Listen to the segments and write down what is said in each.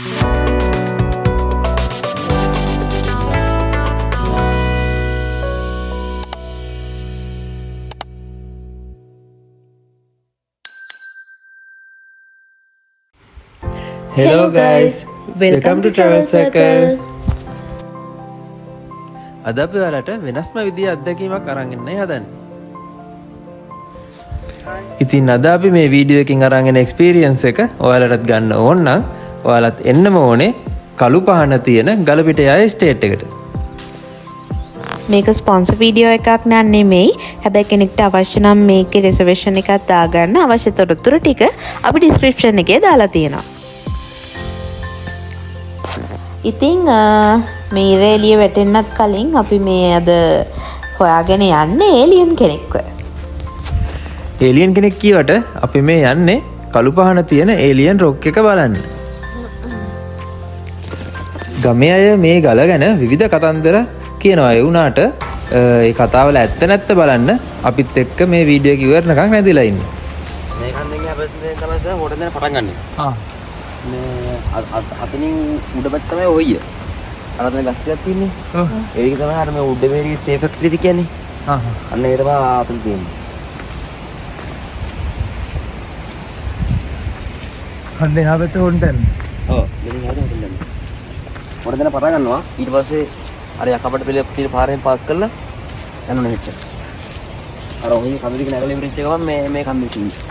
Hello guys, welcome to Travel Circle. අද අපි ඔයාලට වෙනස්ම විදිහේ අත්දැකීමක් අරන් එන්නයි හදන්නේ. ඉතින් අද අපි මේ වීඩියෝ එකකින් අරන් එන එක්ස්පීරියන්ස් එක ඔයාලටත් ගන්න ඕන නම් ඔයාලත් එන්නම ඕනේ කළු පහන තියෙන ගලපිටියා ස්ටේට් එකට. මේක ස්පොන්සර් වීඩියෝ එකක් නෑ නෙමෙයි. හැබැයි කෙනෙක්ට අවශ්‍ය නම් මේකේ රිසර්වේෂන් එකක් දාගන්න අවශ්‍ය තොරතුරු ටික අපි ඩිස්ක්‍රිප්ෂන් එකේ දාලා තියෙනවා. ඉතින් මේ ඉර එළිය වැටෙන්නත් කලින් අපි මේ අද හොයාගෙන යන්නේ ඒලියන් කෙනෙක්ව. ඒලියන් කෙනෙක් කියවට අපි මේ යන්නේ කළු පහන තියෙන ඒලියන් රොක් එක බලන්න. ගමේ අය මේ ගල ගැන විවිධ කතන්දර කියනවා. ඒ වුණාට ඒ කතාවල ඇත්ත නැත්ත බලන්න අපිත් එක්ක මේ වීඩියෝ එක ඉවරනකම් නැදිලා ඉන්න. මේ කන්දෙන් අපි තමයි සර් හොටෙන් දැන් පටන් ගන්නෙ. මේ අතනින් උඩ පැත්ත තමයි ඔය. අර තමයි ගස් ටිකක් තියෙන්නේ. ඔව්. ඒක තමයි අර මේ උඩ මේරි ස්ටේ ෆැක්ටරි කියන්නේ. අන්න ඒක තමයි අතන තියෙන්නේ. කන්දේ හැබැයි හොන්ටන්. ඔව්. මෙතන හොටෙන් දැන්. හොටෙන් දැන් පටන් ගන්නවා. ඊට පස්සේ අර යකපට පිළ තියෙන පාරෙන් පාස් කරලා යනවා නෙච්ච. අර ඔහි කන්දේ නැගලා ඉවරෙච්ච ගමන් මේ කන්දේ තියෙන්නේ.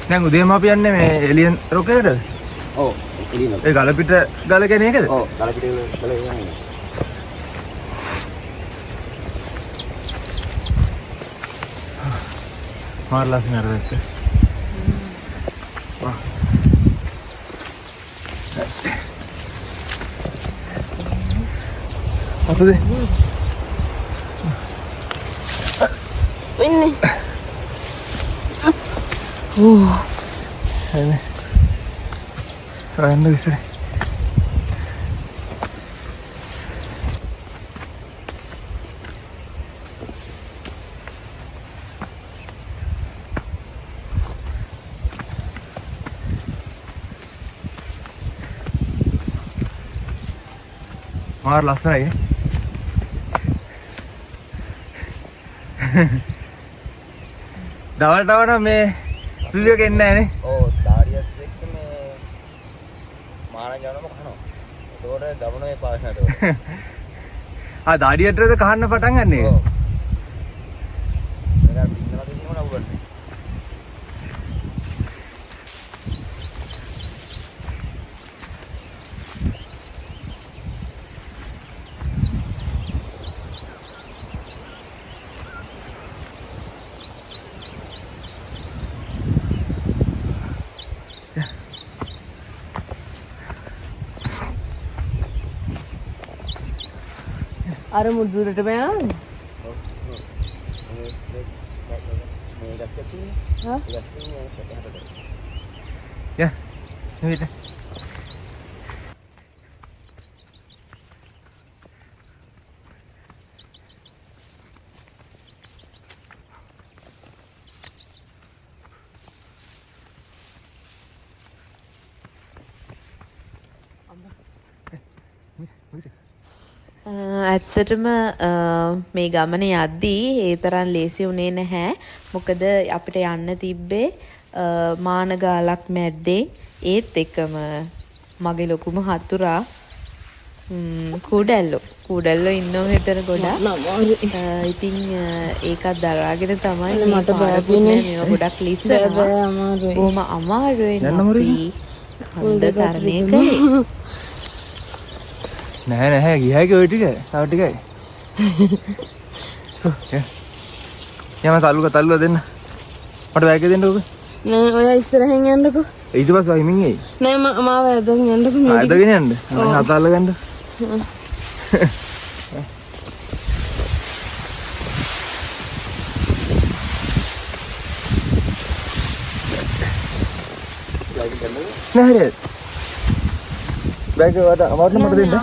දැන් උදේම අපි යන්නේ මේ එලියන් රොක් එකටද? ඔව් එළියම. ඒ ගලපිට ගල කියන එකද? ඔව් ගලපිට ගල යන්නේ. මාර්ලාස් නේද? වා. අතද? ඉන්නේ. Ini, keren bisa. Mar lasa ya. Dawal මේ සුලියක එන්නේ නැහැ නේ. ඔව් දාඩියත් එක්ක මේ මාන යනම කනවා. ඒතකොට ගමනේ පාෂනට. දාඩියටද කහන්න පටන් ගන්නෙ. ඔව්. මේක පින්නලා දෙන්නම නවුවන්නේ. අර මුදුරට බෑන. මේ ගස්කේ තියෙන්නේ. හා? ඒ ගස්කේ යහපත. Ya, ini deh. ඇත්තටම මේ ගමන යද්දී ඒ තරම් ලේසි වුණේ නැහැ. මොකද අපිට යන්න තිබ්බේ මාන ගාලක් මැද්දේ. ඒත් එකම මගේ ලොකුම හතුරා කූඩැල්ලෝ ඉන්නව මෙතන ගොඩක්. ඉතින් ඒකත් දරාගෙන තමයි මට බෑපුනේ මේවා ගොඩක් ලිස්සනවා. බොහොම අමාරුවෙන් අපි කන්ද තරණය කළේ. නැහැ ගියාගේ ඔය ටික තව ටිකයි. යම තල්ලුව දෙන්න. මට බෑග් එක දෙන්නකෝ. නෑ ඔය ඉස්සරහෙන් යන්නකෝ. ඊට පස්සේ හිමින් එයි. නෑ මාව ඇදගෙන යන්නකෝ. ඇදගෙන යන්න. මම අතල්ල ගන්න. නෑ බෑග් එක වඩා අමාරුද මට දෙන්න?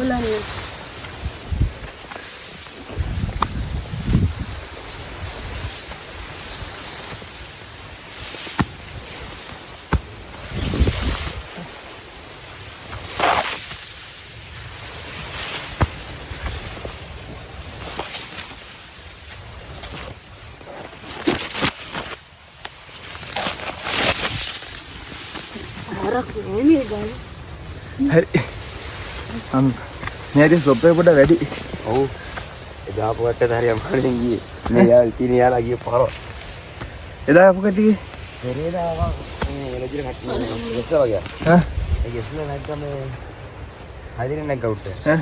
විතරක් නේ මේ ගල. හරි. මේ ඇයි ස්ලොප් එක පොඩ්ඩක් වැඩි. ඔව්. එදා ආපු කට්ට හරි අමාරුවෙන් ගියේ. මේ යාල් තියෙන යාලා ගියේ පාර. එදා ආපු කට්ටිය පෙරේදා ආවා. මේ එළදිර කට්ටිය ඉස්ස වගේ. ඈ ඒක ඉස්සෙල්ලා නැග්ගම හයිදින නැග්ග උට. ඈ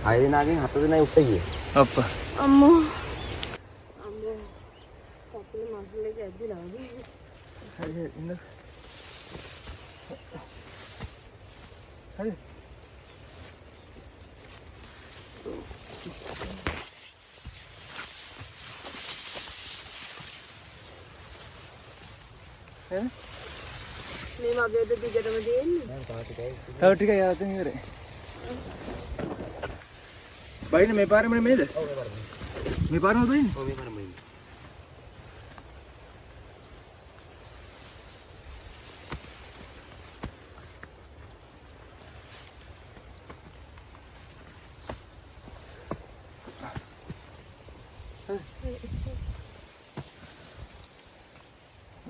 හයිදිනාගෙන් 7 දෙනයි උට ගියේ. අප්පා අම්මෝ. අම්මෝ. කකුල මසල් එක ඇද්දිලා වගේ. හරි ඉන්න. හරි. මේ වගේද දිගටම තියෙන්නේ. තව ටිකක් යාතෙන් ඉවරයි. බයිනේ මේ පාරෙම නේද? ඔව් මේ පාරෙම. මේ පාරම බයිනේ? ඔව් මේ පාරම ඉන්නේ.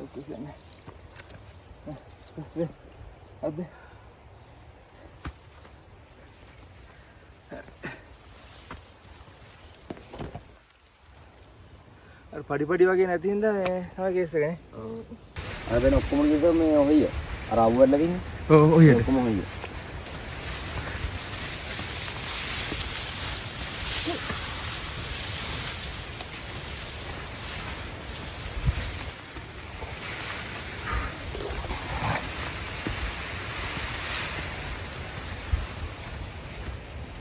ඔක කියන්නේ. අද අර පඩි වගේ නැති හින්දා මේ තමයි කේස් එකනේ. ඔව්. අර වෙන ඔක්කොම ගිහම මේ ඔහිය. අර අවුවල්ලා තින්නේ. ඔව් ඔය ඔක්කොම ඔහිය.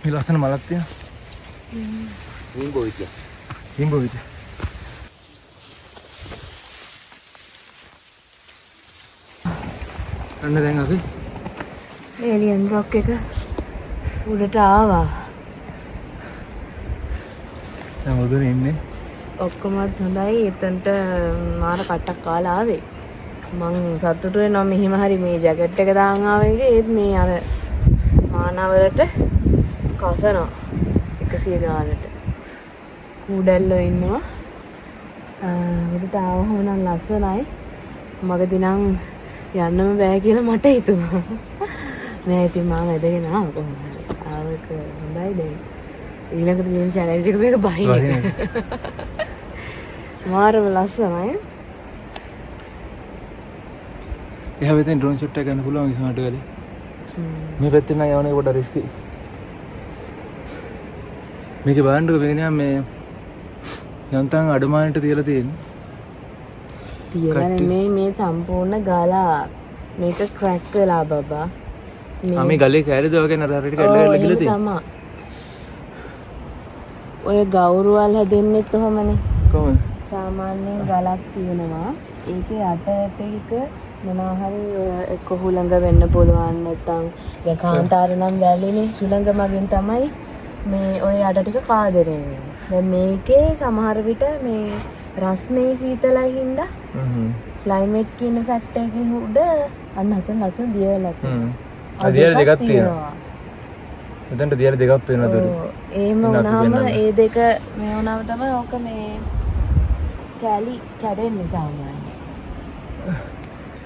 මේ ලස්සන මලක් තියෙනවා. හිම්බෝ විදිය. හිම්බෝ විදිය. අන්න දැන් අපි ඒලියන් රොක් එක උඩට ආවා. දැන් උඩට ඉන්නේ. ඔක්කොමත් හොඳයි. එතනට මාර කට්ටක් කාලා ආවේ. මං සතුටු වෙනවා මෙහිම හරි මේ ජැකට් එක දාන් ආවේ ඒත් මේ අර මානවලට කසනවා 100 ගානට. කූඩැල්ලෝ ඉන්නවා. උඩට ආවම නම් ලස්සනයි. මගදී නම් යන්නම බෑ කියලා මට හිතුණා. නෑ ඉතින් මම ඇදගෙන ආවා කොහොමද. ආවක හොඳයි දැන්. ඊළඟට තියෙන චැලෙන්ජ් එක මේක බහින එක. මාරම ලස්සනයි. එහා පැත්තෙන් ඩ්‍රෝන් ෂොට් එක ගන්න පුළුවන් ඉස්සරහට ගාලේ. මේ පැත්තෙන් නම් යවන්නේ පොඩ රිස්කි. මේකේ බලන්නකො මේක නිකන් මේ යන්තම් අඩමානට තියලා තියෙන්නේ. තියලා නෙමෙයි මේ සම්පූර්ණ ගලා මේක ක්‍රැක් වෙලා බබා. මේ ගලේ කෑලිද වගේ නර හරියට කැල්ල ගිහලා තියෙන්නේ. ඔය ගෞරවල් හැදෙන්නෙත් ඔහමනේ. කොහොමද? සාමාන්‍යයෙන් ගලක් තියෙනවා. ඒකේ යට එක මොනවා හරි එක්ක හුළඟ වෙන්න පුළුවන් නැත්නම් දැන් කාන්තාර නම් වැලිනේ සුළඟ මගින් තමයි මේ ඔය යට ටික කාදරේ වෙන්නේ. දැන් මේකේ සමහර විට මේ රස්නේ සීතලයි හින්දා ක්ලයිමේට් කියන ෆැක්ටර් එකේ උඩ අන්න හතර ලස්සන දියවලක්. දියවල දෙකක් තියෙනවා. එතනට දියවල දෙකක් පේනවා දොරේ. එහෙම වුණාම ඒ දෙක මේ වුණාම තමයි ඕක මේ කැලි කැඩෙන්නේ සාමාන්‍යයෙන්.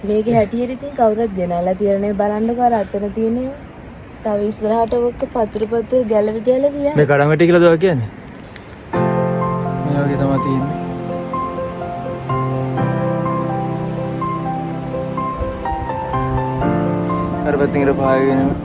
මේකේ හැටියට ඉතින් කවුරුත් ගෙනල්ලා තියරනේ බලන්නකො අර අතන තියෙනේ. තව ඉස්සරහට ඔක්ක පතුරු ගැලවි යනවා. මේ කඩමැටි කියලාද ඔය කියන්නේ? මේ වගේ තමයි තියෙන්නේ. අර පැත්තෙන් ඉර පායගෙන යනවා.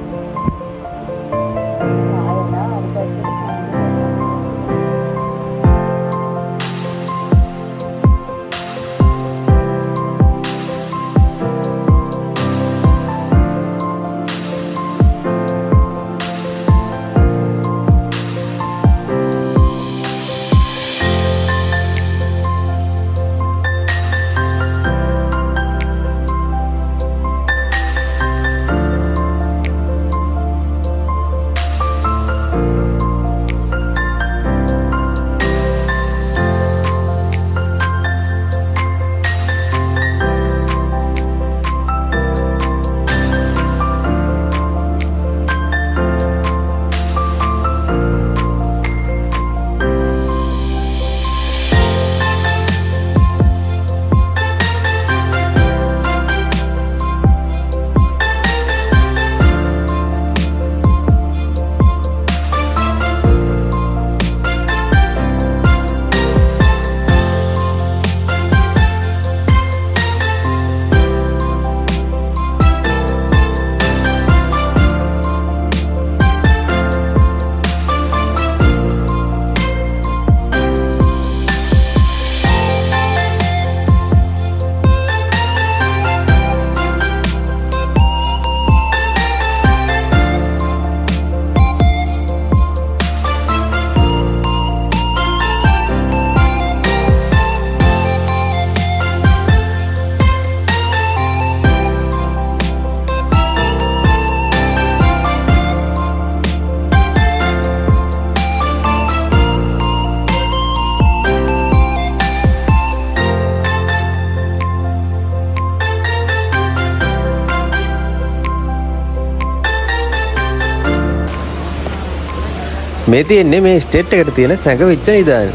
මේ තියෙන්නේ මේ ස්ටේට් එකට තියෙන සැඟවිච්ච නිදාන.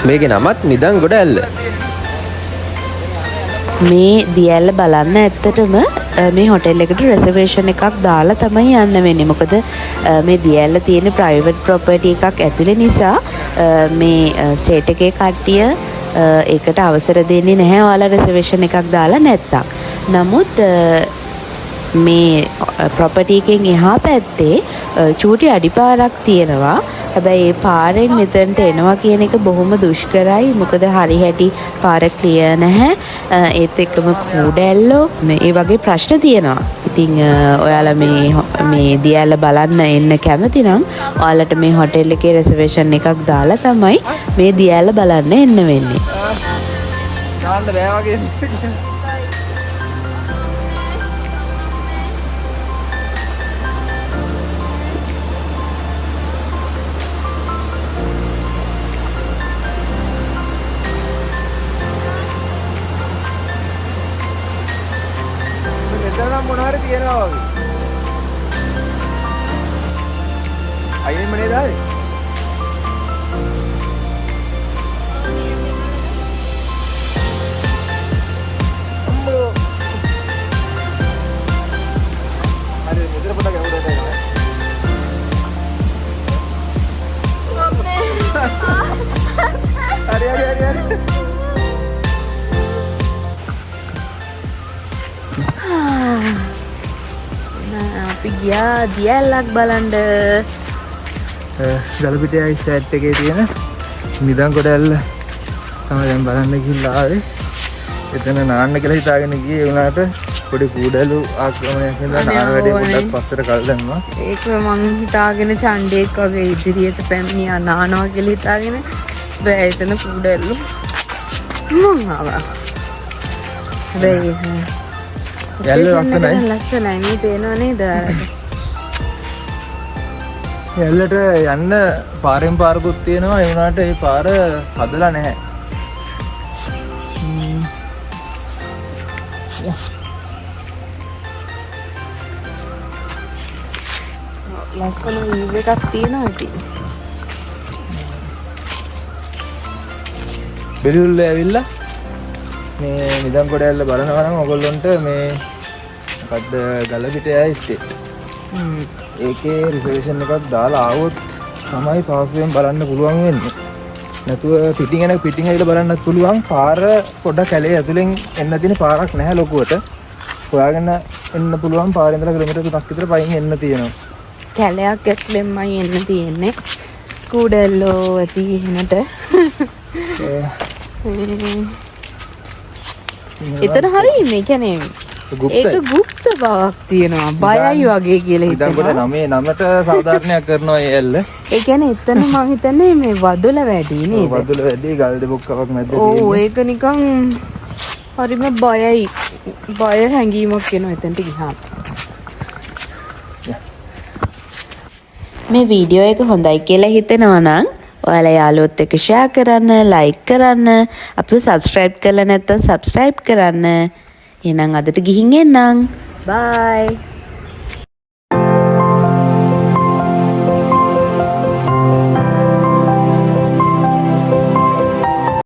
මේකේ නමත් නිදන් ගොඩ ඇල්ල. මේ දියැල්ල බලන්න ඇත්තටම මේ හොටෙල් එකට රෙසර්වේෂන් එකක් දාලා තමයි යන්න වෙන්නේ. මොකද මේ දියැල්ල තියෙන ප්‍රයිවට් ප්‍රොපර්ටි එකක් ඇතුලේ නිසා මේ ස්ටේට් එකේ කට්ටිය ඒකට අවසර දෙන්නේ නැහැ ඔයාලා රෙසර්වේෂන් එකක් දාලා නැත්තම්. නමුත් මේ ප්‍රොපර්ටි එකෙන් එහා පැත්තේ චූටි අඩිපාරක් තියෙනවා. හැබැයි ඒ පාරෙන් මෙතනට එනවා කියන එක බොහොම දුෂ්කරයි. මොකද හරි හැටි පාර ක්ලියර් නැහැ. ඒත් එක්කම කූඩැල්ලෝ මේ වගේ ප්‍රශ්න තියෙනවා. ඉතින් ඔයාලා මේ දියැල්ල බලන්න එන්න කැමති නම් ඔයාලට මේ හොටෙල් එකේ රෙසර්වේෂන් එකක් දාලා තමයි මේ දියැල්ල බලන්න එන්න වෙන්නේ. දාන්න බෑ වගේ. මොනවාරි තියෙනවා වගේ. අයියෙම නේද ආවේ? අම්මෝ. අර මෙතන පොඩක් ගැහුවට නෑ. හරි. අපි ගියා දියැල්ලක් බලන්න. ගලපිටියයි ස්ටේට් එකේ තියෙන නිදන් කොට ඇල්ල තමයි දැන් බලන්න ගිහිල්ලා ආවේ. එතන නාන්න කියලා හිතාගෙන ගියේ උනාට පොඩි කූඩලු ආක්‍රමණයක් වෙනවා. නාන වැඩේ පොඩ්ඩක් පස්සට කල් දැම්මා. ඒක මං හිතාගෙන ඡණ්ඩේක් වගේ ඉදිරියට පැමිණියා නානවා කියලා හිතාගෙන බෑ එතන කූඩලු මං ආවා. හැබැයි යල්ල ලස්සනයි මේ පේනවා නේද? යල්ලට යන්න පාරෙන් පාරකුත් තියෙනවා. ඒ වුණාට ඒ පාර හදලා නැහැ. ලස්සන වීව් එකක් තියෙනවා ඉතින්. බෙලිවුල්ල ඇවිල්ලා මේ නිදන් කොට ඇල්ල බලනවා නම් ඔයගොල්ලන්ට මේ මොකද්ද ගලපිටියයි ස්ටේට් ඒකේ රිසර්වේෂන් එකක් දාලා ආවොත් තමයි පාසුවෙන් බලන්න පුළුවන් වෙන්නේ. නැතුව පිටින් ඇවිල්ලා බලන්නත් පුළුවන්. පාර පොඩ්ඩක් කැලේ ඇතුලෙන් එන්න තියෙන පාරක් නැහැ ලොකුවට. හොයාගෙන එන්න පුළුවන්. පාරේ ඉඳලා කිලෝමීටර් 3ක් විතර පයින් එන්න තියෙනවා. කැලයක් ඇතුලෙන්මයි එන්න තියෙන්නේ. කූඩැල්ලෝ ඇති එහෙනට. එතන හරි මේ කියන්නේ ඒක গুপ্ত බවක් තියෙනවා. බයයි වගේ කියලා හිතනවා. ඉතින් කොට නමට සාධාරණයක් කරනවා ඒ ඇල්ල. ඒ කියන්නේ එතන මම හිතන්නේ මේ වදුල වැඩි නේද? වදුල වැඩි ගල් දෙබොක්කවක් මැද තියෙනවා. ඔව් ඒක නිකන් හරිම බයයි. බය හැංගීමක් එනවා එතනට ගියාම. මේ වීඩියෝ එක හොඳයි කියලා හිතෙනවා නම් ඔයාලා යාළුවොත් එක්ක ෂෙයා කරන්න, ලයික් කරන්න, අපිව සබ්ස්ක්‍රයිබ් කරලා නැත්නම් සබ්ස්ක්‍රයිබ් කරන්න. එහෙනම් අදට ගිහින් එන්නම්. බයි.